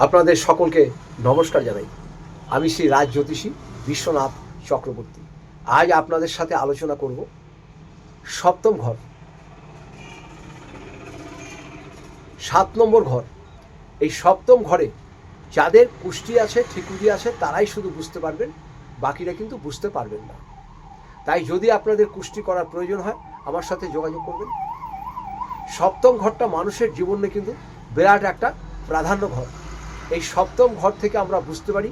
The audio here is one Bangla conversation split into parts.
আপনাদের সকলকে নমস্কার জানাই। আমি শ্রী রাজ জ্যোতিষী বিশ্বনাথ চক্রবর্তী। আজ আপনাদের সাথে আলোচনা করব সপ্তম ঘর, 7 নম্বর ঘর। এই সপ্তম ঘরে যাদের কুষ্টি আছে, ঠিকুজি আছে, তারাই শুধু বুঝতে পারবেন, বাকিরা কিন্তু বুঝতে পারবেন না। তাই যদি আপনাদের কুষ্টি করার প্রয়োজন হয় আমার সাথে যোগাযোগ করবেন। সপ্তম ঘরটা মানুষের জীবনে কিন্তু বিরাট একটা প্রাধান্য ঘর। এই সপ্তম ঘর থেকে আমরা বুঝতে পারি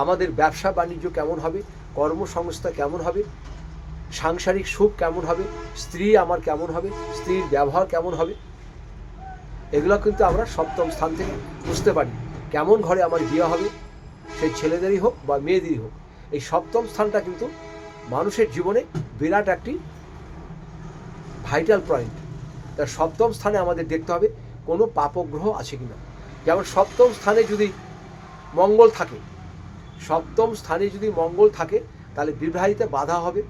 আমাদের ব্যবসা বাণিজ্য কেমন হবে, কর্মসংস্থা কেমন হবে, সাংসারিক সুখ কেমন হবে, স্ত্রী আমার কেমন হবে, স্ত্রীর ব্যবহার কেমন হবে। এগুলো কিন্তু আমরা সপ্তম স্থান থেকে বুঝতে পারি কেমন ঘরে আমার বিয়ে হবে, সেই ছেলেদেরই হোক বা মেয়েদেরই হোক। এই সপ্তম স্থানটা কিন্তু মানুষের জীবনে বিরাট একটি ভাইটাল পয়েন্ট। তার সপ্তম স্থানে আমাদের দেখতে হবে কোনো পাপগ্রহ আছে কিনা। যেমন সপ্তম স্থানে যদি মঙ্গল থাকে, সপ্তম স্থানে যদি মঙ্গল থাকে তাহলে বিবাহিতে বাধা হবে,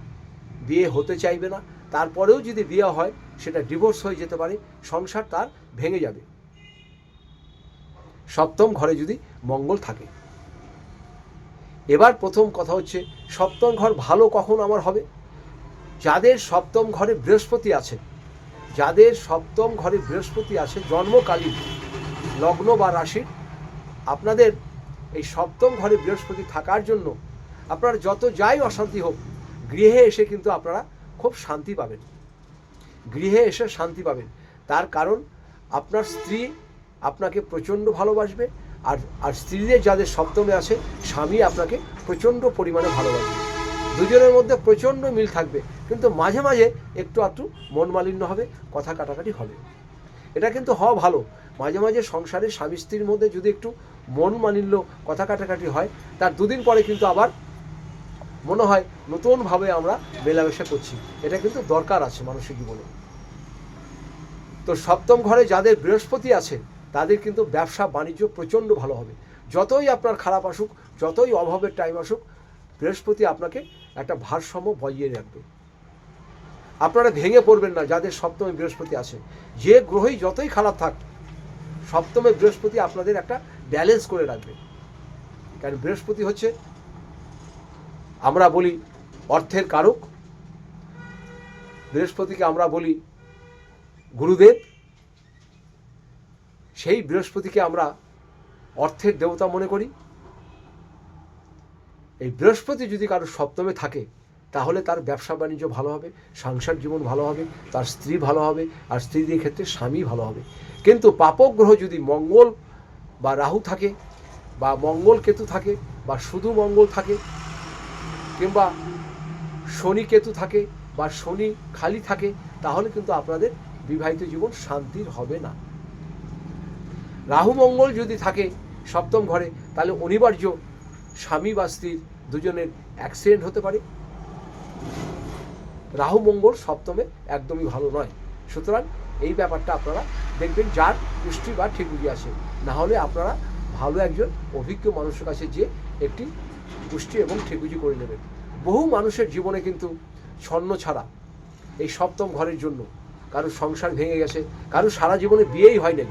বিয়ে হতে চাইবে না, তারপরেও যদি বিয়ে হয় সেটা ডিভোর্স হয়ে যেতে পারে, সংসার তার ভেঙে যাবে। সপ্তম ঘরে যদি মঙ্গল থাকে। এবার প্রথম কথা হচ্ছে সপ্তম ঘর ভালো কখন আমার হবে। যাদের সপ্তম ঘরে বৃহস্পতি আছে, যাদের সপ্তম ঘরে বৃহস্পতি আছে জন্মকালীন লগ্ন বা রাশির, আপনাদের এই সপ্তম ঘরে বৃহস্পতি থাকার জন্য আপনার যত যাই অশান্তি হোক, গৃহে এসে কিন্তু আপনারা খুব শান্তি পাবেন। গৃহে এসে শান্তি পাবেন। তার কারণ আপনার স্ত্রী আপনাকে প্রচণ্ড ভালোবাসবে, আর স্ত্রীদের যাদের সপ্তমে আছে স্বামী আপনাকে প্রচণ্ড পরিমাণে ভালোবাসবে। দুজনের মধ্যে প্রচণ্ড মিল থাকবে, কিন্তু মাঝে মাঝে একটু মন মালিন্য হবে, কথা কাটাকাটি হবে। এটা কিন্তু হওয়া ভালো। মাঝে মাঝে সংসারে স্বামী স্ত্রীর মধ্যে যদি একটু মন মালিন্য, কথা কাটাকাটি হয়, তার দুদিন পরে কিন্তু আবার মনে হয় নতুনভাবে আমরা মেলামেশা করছি। এটা কিন্তু দরকার আছে মানুষের জীবনে। তো সপ্তম ঘরে যাদের বৃহস্পতি আছে তাদের কিন্তু ব্যবসা বাণিজ্য প্রচণ্ড ভালো হবে। যতই আপনার খারাপ আসুক, যতই অভাবের টাইম আসুক, বৃহস্পতি আপনাকে একটা ভারসাম্য বজিয়ে রাখবে। আপনারা ভেঙে পড়বেন না যাদের সপ্তমে বৃহস্পতি আছে। যে গ্রহই যতই খারাপ থাক, সপ্তমে বৃহস্পতি আপনাদের একটা ব্যালেন্স করে রাখবে। কারণ বৃহস্পতি হচ্ছে, আমরা বলি, অর্থের কারক। বৃহস্পতিকে আমরা বলি গুরুদেব। সেই বৃহস্পতিকে আমরা অর্থের দেবতা মনে করি। এই বৃহস্পতি যদি কারো সপ্তমে থাকে তাহলে তার ব্যবসা বাণিজ্য ভালো হবে, সংসার জীবন ভালো হবে, তার স্ত্রী ভালো হবে, আর স্ত্রীদের ক্ষেত্রে স্বামী ভালো হবে। কিন্তু পাপগ্রহ যদি মঙ্গল বা রাহু থাকে, বা মঙ্গল কেতু থাকে, বা শুধু মঙ্গল থাকে, কিংবা শনি কেতু থাকে, বা শনি খালি থাকে, তাহলে কিন্তু আপনাদের বিবাহিত জীবন শান্তির হবে না। রাহু মঙ্গল যদি থাকে সপ্তম ঘরে তাহলে অনিবার্য স্বামী বা স্ত্রীর দুজনের অ্যাক্সিডেন্ট হতে পারে। রাহু মঙ্গল সপ্তমে একদমই ভালো নয়। সুতরাং এই ব্যাপারটা আপনারা দেখবেন যার কুষ্টি বা ঠিকুজি আছে। না হলে আপনারা ভালো একজন অভিজ্ঞ মানুষের কাছে যে একটি কুষ্টি এবং ঠিকুজি করে নেবেন। বহু মানুষের জীবনে কিন্তু ছন্ন ছাড়া এই সপ্তম ঘরের জন্য কারো সংসার ভেঙে গেছে, কারো সারা জীবনে বিয়েই হয় নাই,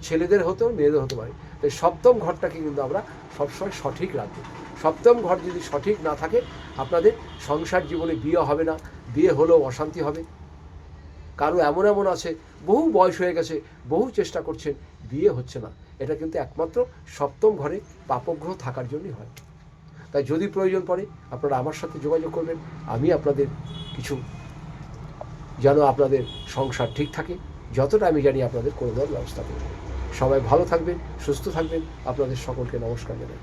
ছেলেদের হতেও মেয়েদের হতে পারে। তাই সপ্তম ঘরটাকে কিন্তু আমরা সবসময় সঠিক রাখবো। সপ্তম ঘর যদি সঠিক না থাকে আপনাদের সংসার জীবনে বিয়ে হবে না, বিয়ে হলেও অশান্তি হবে। কারো এমন এমন আছে বহু বয়স হয়ে গেছে, বহু চেষ্টা করছেন, বিয়ে হচ্ছে না। এটা কিন্তু একমাত্র সপ্তম ঘরে পাপগ্রহ থাকার জন্যই হয়। তাই যদি প্রয়োজন পড়ে আপনারা আমার সাথে যোগাযোগ করবেন। আমি আপনাদের কিছু, যেন আপনাদের সংসার ঠিক থাকে, যতটা আমি জানি আপনাদের করে দেওয়ার ব্যবস্থা করব। সবাই ভালো থাকবেন, সুস্থ থাকবেন। আপনাদের সকলকে নমস্কার জানাই।